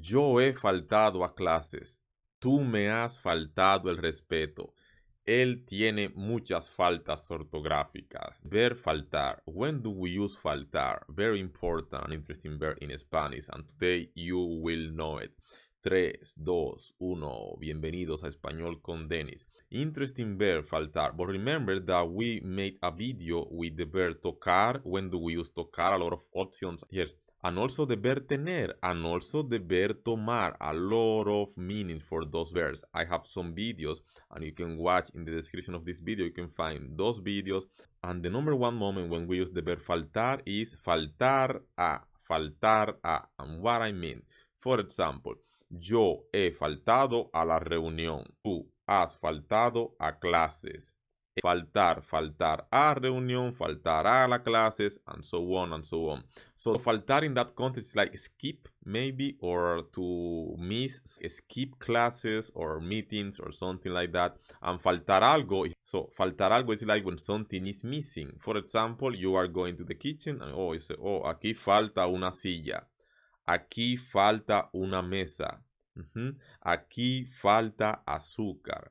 Yo he faltado a clases. Tú me has faltado el respeto. Él tiene muchas faltas ortográficas. Ver faltar. When do we use faltar? Very important and interesting verb in Spanish, and today you will know it. 3, 2, 1. Bienvenidos a Español con Denis. Interesting verb, faltar. But remember that we made a video with the verb tocar. When do we use tocar? A lot of options here. And also the verb tener, and also the verb tomar. A lot of meaning for those verbs. I have some videos, and you can watch in the description of this video. You can find those videos. And the number one moment when we use the verb faltar is faltar a. Faltar a. And what I mean. For example, yo he faltado a la reunión. Tú has faltado a clases. Faltar, faltar a reunión, faltar a las clases, and so on and so on. So faltar in that context is like skip maybe, or to miss, skip classes or meetings or something like that. And faltar algo, so faltar algo is like when something is missing. For example, you are going to the kitchen and you say, oh, aquí falta una silla. Aquí falta una mesa. Aquí falta azúcar.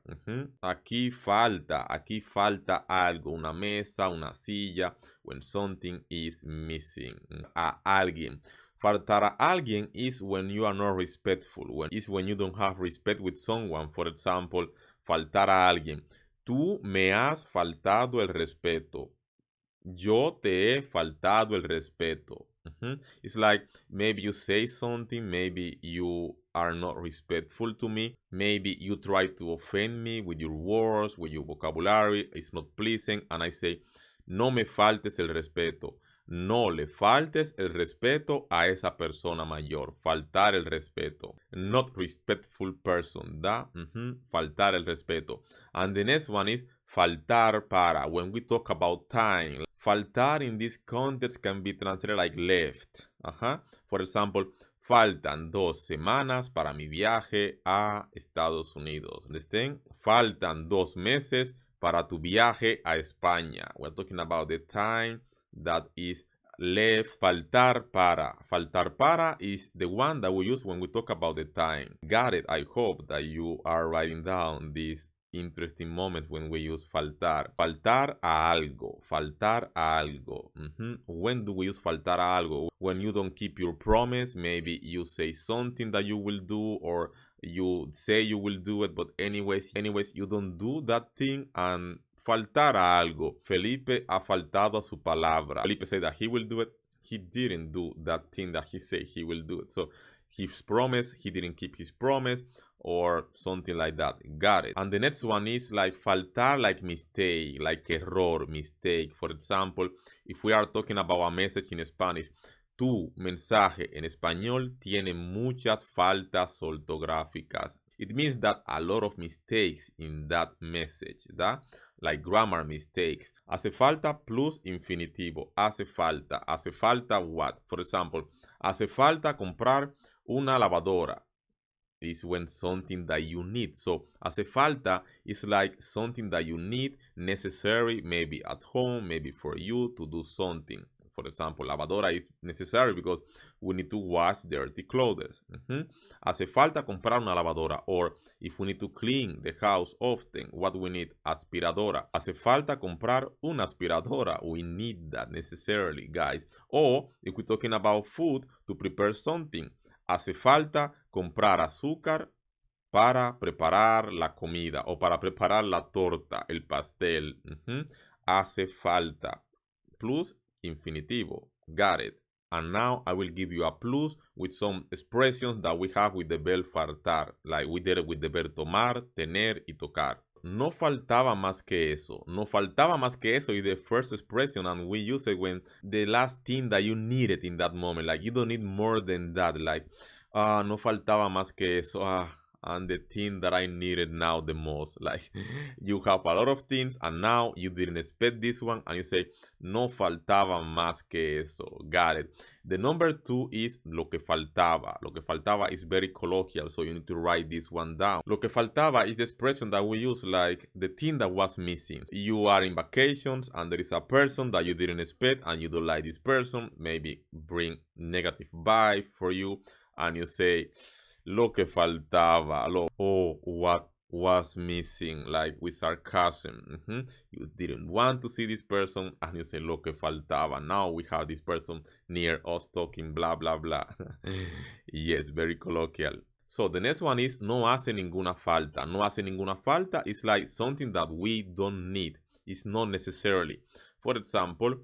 Aquí falta algo, una mesa, una silla, when something is missing. A alguien. Faltar a alguien is when you are not respectful, when you don't have respect with someone. For example, faltar a alguien. Tú me has faltado el respeto. Yo te he faltado el respeto. It's like maybe you say something, maybe you are not respectful to me, maybe you try to offend me with your words, with your vocabulary, it's not pleasing, and I say, no me faltes el respeto. No le faltes el respeto a esa persona mayor. Faltar el respeto. Not respectful person. Da? Faltar el respeto. And the next one is faltar para. When we talk about time, faltar in this context can be translated like left. For example, faltan 2 semanas para mi viaje a Estados Unidos. Understand? Faltan 2 meses para tu viaje a España. We're talking about the time that is left. Faltar para. Faltar para is the one that we use when we talk about the time. Got it? I hope that you are writing down these interesting moments when we use faltar. Faltar a algo. Faltar a algo. When do we use faltar a algo? When you don't keep your promise. Maybe you say something that you will do, or you say you will do it, but anyways you don't do that thing, and faltar a algo. Felipe ha faltado a su palabra. Felipe said that he will do it. He didn't do that thing that he said he will do it. So his promise, he didn't keep his promise, or something like that. Got it. And the next one is like faltar, like mistake, like error, mistake. For example, if we are talking about a message in Spanish, tu mensaje en español tiene muchas faltas ortográficas. It means that a lot of mistakes in that message, ¿da? Like grammar mistakes. Hace falta plus infinitivo. Hace falta what? For example, hace falta comprar una lavadora. Is when something that you need. So hace falta is like something that you need, necessary, maybe at home, maybe for you to do something. For example, lavadora is necessary because we need to wash dirty clothes. Hace falta comprar una lavadora. Or if we need to clean the house often, what we need? Aspiradora. Hace falta comprar una aspiradora. We need that necessarily, guys. Or if we're talking about food, to prepare something, hace falta comprar azúcar para preparar la comida, o para preparar la torta, el pastel. Hace falta. Plus infinitivo. Got it. And now I will give you a plus with some expressions that we have with the verb faltar, like we did it with the verb tomar, tener y tocar. No faltaba más que eso. No faltaba más que eso is the first expression, and we use it when the last thing that you needed in that moment. Like you don't need more than that. Like, no faltaba más que eso. And the thing that I needed now the most. Like you have a lot of things and now you didn't expect this one and you say, no faltaba más que eso. Got it. The number 2 is lo que faltaba. Lo que faltaba is very colloquial, so you need to write this one down. Lo que faltaba is the expression that we use, like the thing that was missing. You are in vacations and there is a person that you didn't expect and you don't like this person. Maybe bring negative vibe for you. and you say, lo que faltaba, oh, what was missing, like with sarcasm. You didn't want to see this person, and you say, lo que faltaba. Now we have this person near us talking blah, blah, blah. Yes, very colloquial. So the next one is no hace ninguna falta. No hace ninguna falta is like something that we don't need. It's not necessarily. For example,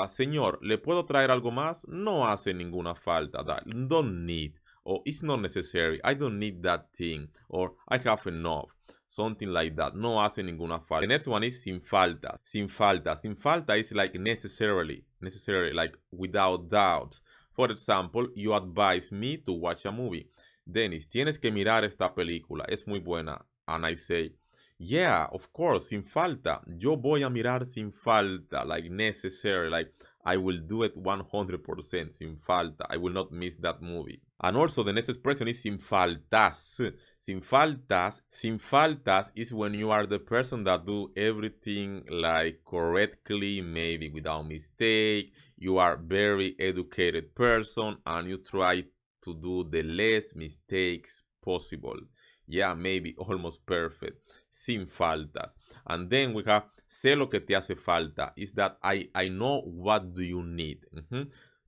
señor, ¿le puedo traer algo más? No hace ninguna falta. That don't need. Or it's not necessary. I don't need that thing. Or I have enough. Something like that. No hace ninguna falta. The next one is sin falta. Sin falta. Sin falta is like necessarily. Necessarily, like without doubt. For example, you advise me to watch a movie. Dennis, tienes que mirar esta película. Es muy buena. And I say, yeah, of course, sin falta. Yo voy a mirar sin falta. Like necessary. Like I will do it 100% sin falta. I will not miss that movie. And also the next expression is sin faltas. Sin faltas. Sin faltas is when you are the person that do everything like correctly, maybe without mistake. You are very educated person and you try to do the less mistakes possible. Yeah, maybe almost perfect. Sin faltas. And then we have sé lo que te hace falta. Is that I know what do you need.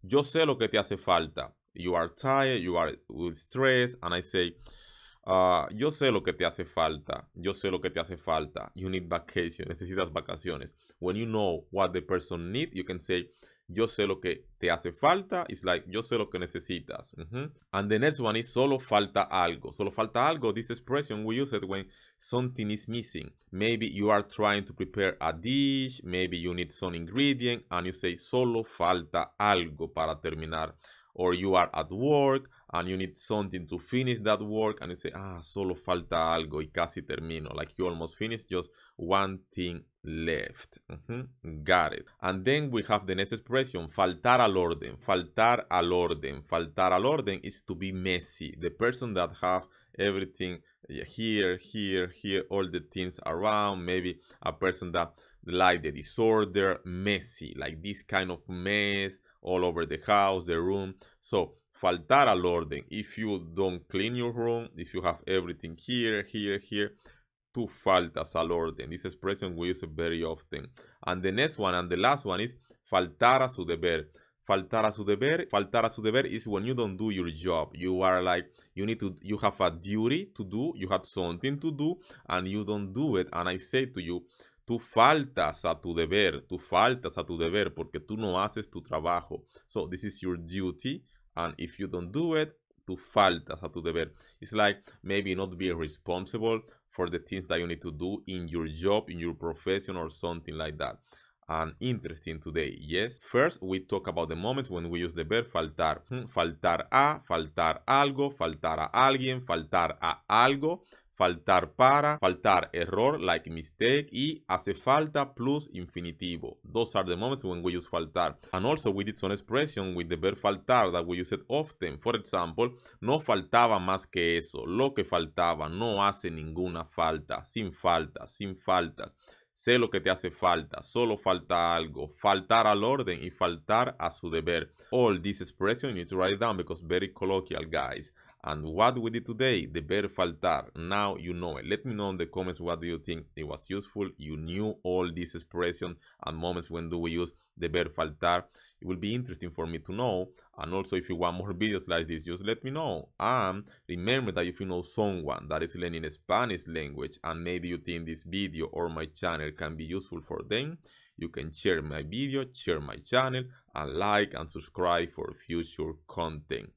Yo sé lo que te hace falta. You are tired, you are with stress, and I say, yo sé lo que te hace falta. Yo sé lo que te hace falta. You need vacation. Necesitas vacaciones. When you know what the person needs, you can say, yo sé lo que te hace falta. It's like, yo sé lo que necesitas. And the next one is solo falta algo. Solo falta algo. This expression, we use it when something is missing. Maybe you are trying to prepare a dish. Maybe you need some ingredient. And you say, solo falta algo para terminar. Or you are at work and you need something to finish that work and you say, solo falta algo y casi termino. Like you almost finished, just one thing left. Got it. And then we have the next expression, faltar al orden. Faltar al orden. Faltar al orden is to be messy. The person that have everything here, all the things around. Maybe a person that like the disorder, messy, like this kind of mess all over the house, the room. So, faltar al orden. If you don't clean your room, if you have everything here, tú faltas al orden. This expression we use it very often. And the next one and the last one is faltar a su deber. Faltar a su deber. Faltar a su deber is when you don't do your job. You are like, you have a duty to do, you have something to do, and you don't do it. And I say to you, tú faltas a tu deber, porque tú no haces tu trabajo. So this is your duty, and if you don't do it, tú faltas a tu deber. It's like maybe not being responsible for the things that you need to do in your job, in your profession, or something like that. And interesting today, yes? First, we talk about the moments when we use the verb faltar. Faltar a, faltar algo, faltar a alguien, faltar a algo, faltar para, faltar error like mistake, y hace falta plus infinitivo. Those are the moments when we use faltar. And also we did some expression with the verb faltar that we use it often. For example, no faltaba más que eso. Lo que faltaba no hace ninguna falta. Sin faltas, sin faltas. Sé lo que te hace falta, solo falta algo, faltar al orden y faltar a su deber. All this expression you need to write it down because very colloquial, guys. And what we did today, the verb faltar. Now you know it. Let me know in the comments what do you think it was useful. You knew all these expressions and moments when do we use the verb faltar. It will be interesting for me to know. And also if you want more videos like this, just let me know. And remember that if you know someone that is learning Spanish language and maybe you think this video or my channel can be useful for them, you can share my video, share my channel, and like and subscribe for future content.